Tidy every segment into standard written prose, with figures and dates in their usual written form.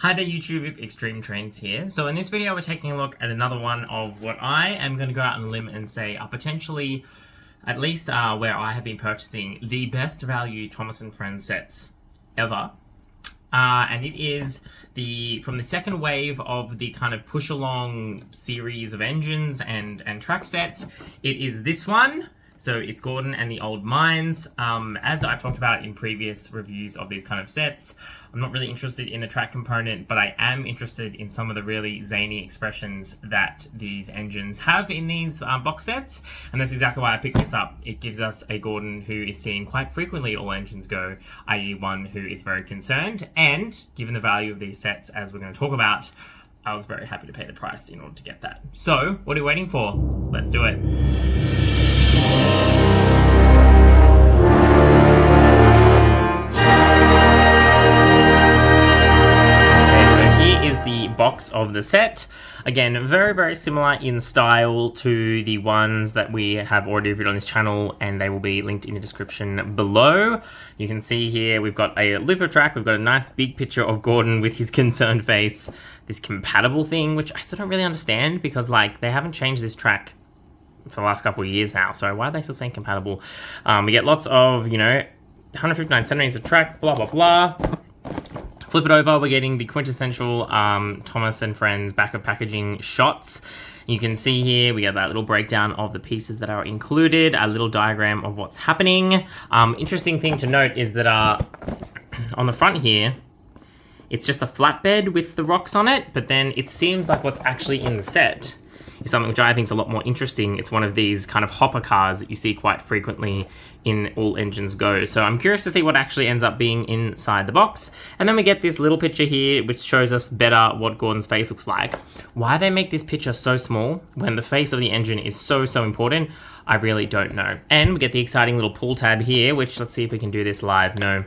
Hi there YouTube, Extreme Trains here. So in this video we're taking a look at another one of what I am going to go out on a limb and say are potentially, at least where I have been purchasing, the best value Thomas and Friends sets ever. And it is from the second wave of the kind of push along series of engines and track sets. It is this one. So it's Godron and the Old Mines. As I've talked about in previous reviews of these kind of sets, I'm not really interested in the track component, but I am interested in some of the really zany expressions that these engines have in these box sets. And that's exactly why I picked this up. It gives us a Godron who is seen quite frequently at All Engines Go, i.e. one who is very concerned. And given the value of these sets, as we're going to talk about, I was very happy to pay the price in order to get that. So, what are you waiting for? Let's do it. Is the box of the set. Again, very similar in style to the ones that we have already reviewed on this channel, and they will be linked in the description below. You can see here we've got a looper track, we've got a nice big picture of Godron with his concerned face, this compatible thing, which I still don't really understand because like they haven't changed this track for the last couple of years now, so why are they still saying compatible? We get lots of, 159 centimeters of track, blah blah blah. Flip it over, we're getting the quintessential Thomas and Friends back of packaging shots. You can see here, we get that little breakdown of the pieces that are included, a little diagram of what's happening. Interesting thing to note is that on the front here, it's just a flatbed with the rocks on it, but then it seems like what's actually in the set is something which I think is a lot more interesting. It's one of these kind of hopper cars that you see quite frequently in All Engines Go. So I'm curious to see what actually ends up being inside the box. And then we get this little picture here, which shows us better what Godron's face looks like. Why they make this picture so small when the face of the engine is so important, I really don't know. And we get the exciting little pull tab here, which let's see if we can do this live. No,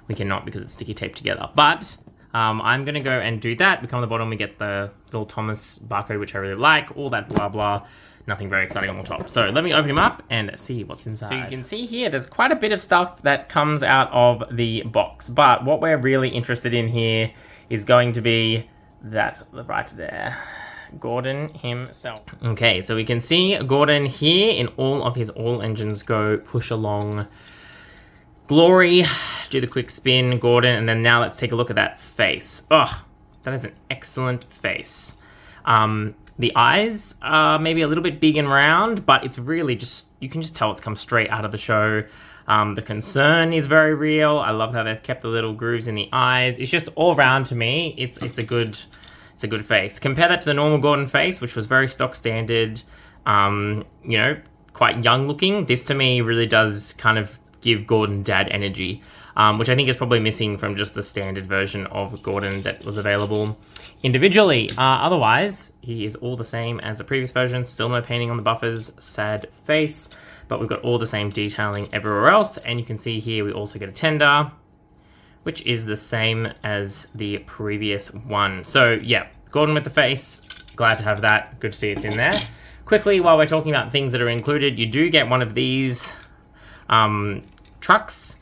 we cannot because it's sticky taped together. But I'm going to go and do that. We come to the bottom, we get the little Thomas barcode, which I really like, all that blah blah. Nothing very exciting on the top. So let me open him up and see what's inside. So you can see here, there's quite a bit of stuff that comes out of the box. But what we're really interested in here is going to be that right there. Godron himself. Okay, so we can see Godron here in all of his All Engines Go push along glory. Do the quick spin, Godron, and then now let's take a look at that face. Oh, that is an excellent face. The eyes are maybe a little bit big and round, but it's really just, you can just tell it's come straight out of the show. The concern is very real. I love how they've kept the little grooves in the eyes. It's just all around to me, it's a good face. Compare that to the normal Godron face, which was very stock standard, quite young looking. This to me really does kind of give Godron dad energy, which I think is probably missing from just the standard version of Godron that was available individually. Otherwise, he is all the same as the previous version. Still no painting on the buffers, sad face, but we've got all the same detailing everywhere else. And you can see here we also get a tender, which is the same as the previous one. So yeah, Godron with the face, glad to have that. Good to see it's in there. Quickly, while we're talking about things that are included, you do get one of these trucks.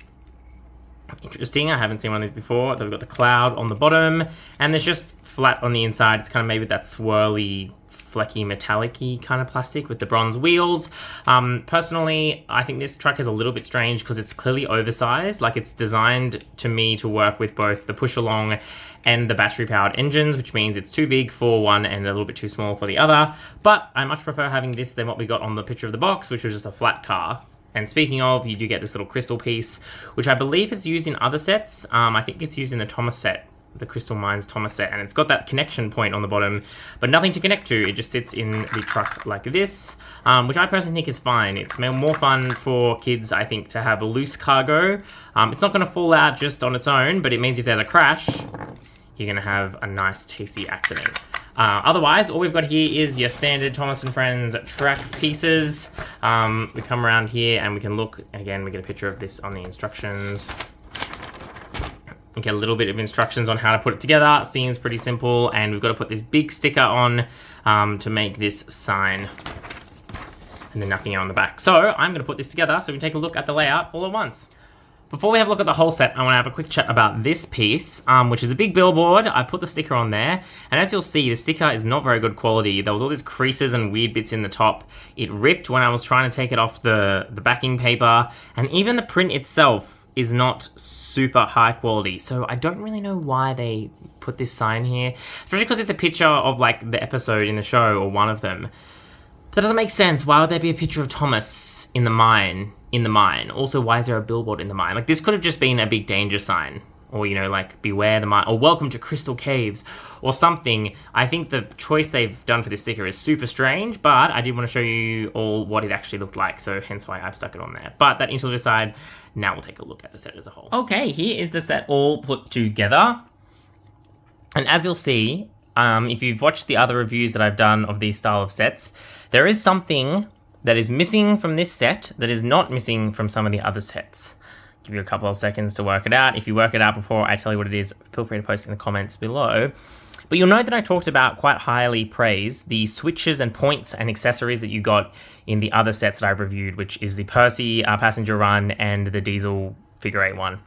Interesting, I haven't seen one of these before. We've got the cloud on the bottom, and there's just flat on the inside. It's kind of made with that swirly, flecky, metallic-y kind of plastic with the bronze wheels. Personally, I think this truck is a little bit strange because it's clearly oversized. Like, it's designed to me to work with both the push-along and the battery-powered engines, which means it's too big for one and a little bit too small for the other. But I much prefer having this than what we got on the picture of the box, which was just a flat car. And speaking of, you do get this little crystal piece, which I believe is used in other sets. I think it's used in the Thomas set, the Crystal Mines Thomas set, and it's got that connection point on the bottom, but nothing to connect to. It just sits in the truck like this, which I personally think is fine. It's more fun for kids, I think, to have a loose cargo. It's not going to fall out just on its own, but it means if there's a crash, you're going to have a nice, tasty accident. Otherwise, all we've got here is your standard Thomas and Friends track pieces. We come around here and we can look, again, we get a picture of this on the instructions. We get a little bit of instructions on how to put it together. Seems pretty simple, and we've got to put this big sticker on to make this sign. And then nothing on the back. So I'm going to put this together so we can take a look at the layout all at once. Before we have a look at the whole set, I want to have a quick chat about this piece, which is a big billboard. I put the sticker on there, and as you'll see, the sticker is not very good quality. There was all these creases and weird bits in the top. It ripped when I was trying to take it off the backing paper, and even the print itself is not super high quality. So I don't really know why they put this sign here, especially because it's a picture of like the episode in the show, or one of them. That doesn't make sense. Why would there be a picture of Thomas in the mine? Also, why is there a billboard in the mine? Like, this could have just been a big danger sign. Or, you know, like, beware the mine. Or welcome to Crystal Caves. Or something. I think the choice they've done for this sticker is super strange. But I did want to show you all what it actually looked like. So, hence why I've stuck it on there. But that intro aside, now we'll take a look at the set as a whole. Okay, here is the set all put together. And as you'll see, if you've watched the other reviews that I've done of these style of sets, there is something that is missing from this set that is not missing from some of the other sets. Give you a couple of seconds to work it out. If you work it out before I tell you what it is, feel free to post in the comments below. But you'll note that I talked about, quite highly praised, the switches and points and accessories that you got in the other sets that I've reviewed, which is the Percy passenger run and the diesel figure 8 one.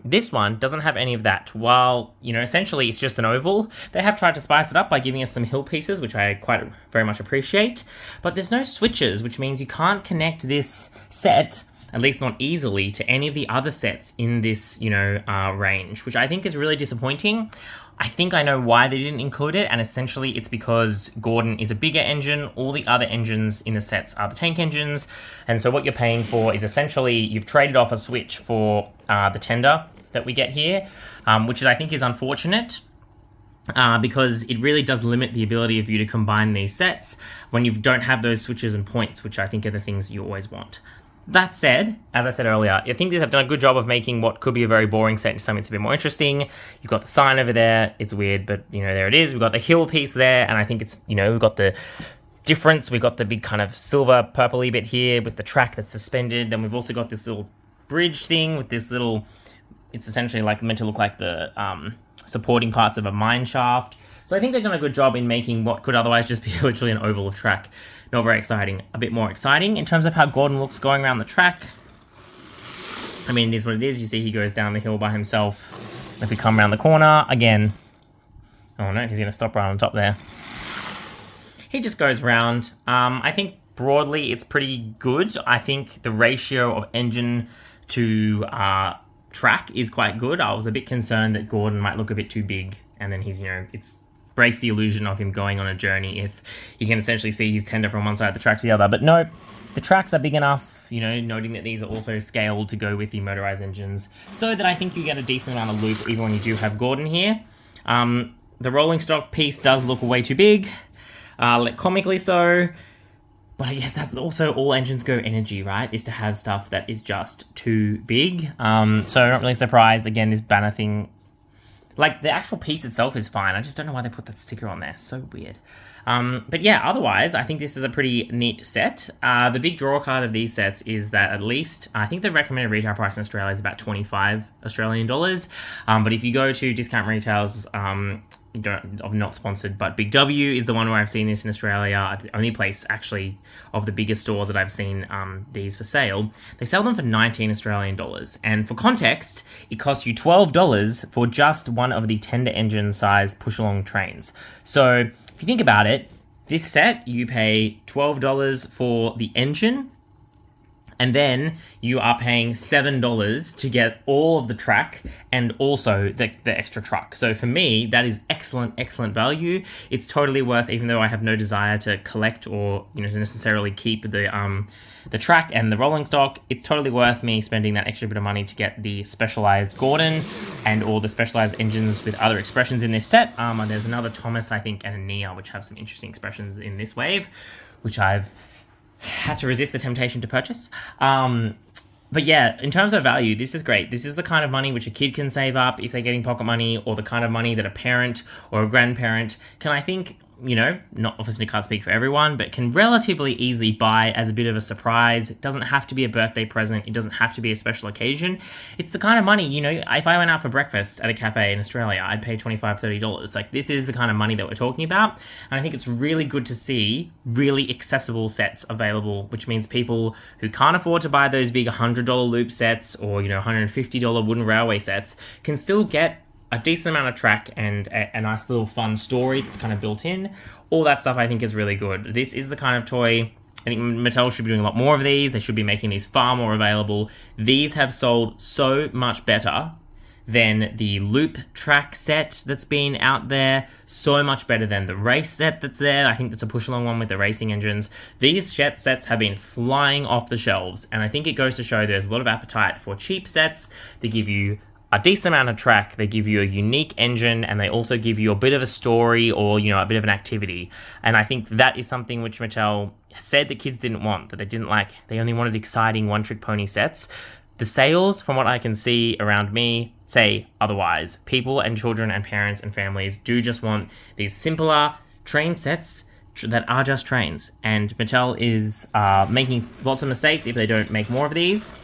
This one doesn't have any of that. While, you know, essentially it's just an oval, they have tried to spice it up by giving us some hill pieces, which I quite very much appreciate. But there's no switches, which means you can't connect this set, at least not easily, to any of the other sets in this, you know, range, which I think is really disappointing. I think I know why they didn't include it, and essentially it's because Godron is a bigger engine. All the other engines in the sets are the tank engines, and so what you're paying for is essentially you've traded off a switch for the tender that we get here, which I think is unfortunate. Because it really does limit the ability of you to combine these sets when you don't have those switches and points, which I think are the things you always want. That said, as I said earlier, I think these have done a good job of making what could be a very boring set into something that's a bit more interesting. You've got the sign over there. It's weird, but, you know, there it is. We've got the hill piece there, and I think it's, you know, we've got the difference. We've got the big kind of silver purpley bit here with the track that's suspended. Then we've also got this little bridge thing with this little, it's essentially like meant to look like the supporting parts of a mine shaft. So I think they've done a good job in making what could otherwise just be literally an oval of track. Not very exciting. A bit more exciting in terms of how Godron looks going around the track. I mean, it is what it is. You see he goes down the hill by himself. If we come around the corner, again... Oh no, he's going to stop right on top there. He just goes round. I think broadly it's pretty good. I think the ratio of engine to track is quite good. I was a bit concerned that Godron might look a bit too big, and then he's, you know, it's breaks the illusion of him going on a journey if you can essentially see his tender from one side of the track to the other. But no, the tracks are big enough, you know, noting that these are also scaled to go with the motorized engines, so that I think you get a decent amount of loop even when you do have Godron here. The rolling stock piece does look way too big, comically so, but I guess that's also all engines go energy, right? Is to have stuff that is just too big. So I'm not really surprised. Again, this banner thing, like, the actual piece itself is fine. I just don't know why they put that sticker on there. So weird. But yeah, otherwise, I think this is a pretty neat set. The big draw card of these sets is that at least, I think the recommended retail price in Australia is about 25 Australian dollars. But if you go to discount retails, I'm not sponsored, but Big W is the one where I've seen this in Australia. The only place, actually, of the biggest stores that I've seen these for sale. They sell them for 19 Australian dollars. And for context, it costs you $12 for just one of the tender engine sized push-along trains. So if you think about it, this set, you pay $12 for the engine, and then you are paying $7 to get all of the track and also the extra truck. So for me, that is excellent, excellent value. It's totally worth, even though I have no desire to collect or, you know, to necessarily keep the track and the rolling stock, it's totally worth me spending that extra bit of money to get the specialized Godron and all the specialized engines with other expressions in this set. And there's another Thomas, I think, and a Nia, which have some interesting expressions in this wave, which I've had to resist the temptation to purchase. But yeah, in terms of value, this is great. This is the kind of money which a kid can save up if they're getting pocket money, or the kind of money that a parent or a grandparent can, I think, you know, not obviously can't speak for everyone, but can relatively easily buy as a bit of a surprise. It doesn't have to be a birthday present. It doesn't have to be a special occasion. It's the kind of money, you know, if I went out for breakfast at a cafe in Australia, I'd pay $25, $30. Like, this is the kind of money that we're talking about. And I think it's really good to see really accessible sets available, which means people who can't afford to buy those big $100 loop sets or, you know, $150 wooden railway sets can still get a decent amount of track and a nice little fun story that's kind of built in. All that stuff I think is really good. This is the kind of toy, I think Mattel should be doing a lot more of these. They should be making these far more available. These have sold so much better than the loop track set that's been out there, so much better than the race set that's there. I think that's a push-along one with the racing engines. These sets have been flying off the shelves, and I think it goes to show there's a lot of appetite for cheap sets. They give you a decent amount of track, they give you a unique engine, and they also give you a bit of a story or, you know, a bit of an activity. And I think that is something which Mattel said the kids didn't want, that they didn't like. They only wanted exciting one-trick pony sets. The sales, from what I can see around me, say otherwise. People and children and parents and families do just want these simpler train sets that are just trains. And Mattel is making lots of mistakes if they don't make more of these.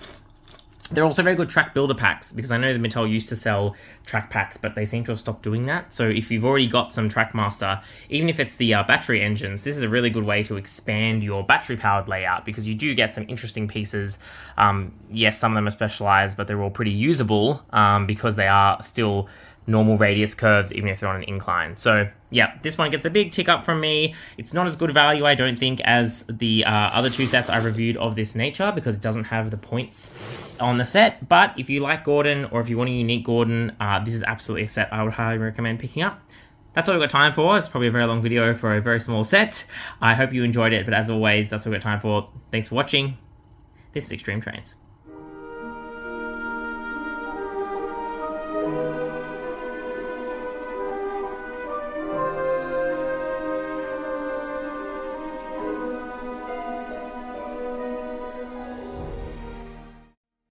They're also very good track builder packs, because I know that Mattel used to sell track packs, but they seem to have stopped doing that. So if you've already got some Trackmaster, even if it's the battery engines, this is a really good way to expand your battery-powered layout, because you do get some interesting pieces. Yes, some of them are specialized, but they're all pretty usable because they are still normal radius curves, even if they're on an incline. So yeah, this one gets a big tick up from me. It's not as good value, I don't think, as the other two sets I reviewed of this nature, because it doesn't have the points on the set. But if you like Gordon, or if you want a unique Gordon, this is absolutely a set I would highly recommend picking up. That's all we've got time for. It's probably a very long video for a very small set. I hope you enjoyed it, but as always, that's all we've got time for. Thanks for watching. This is Extreme Trains.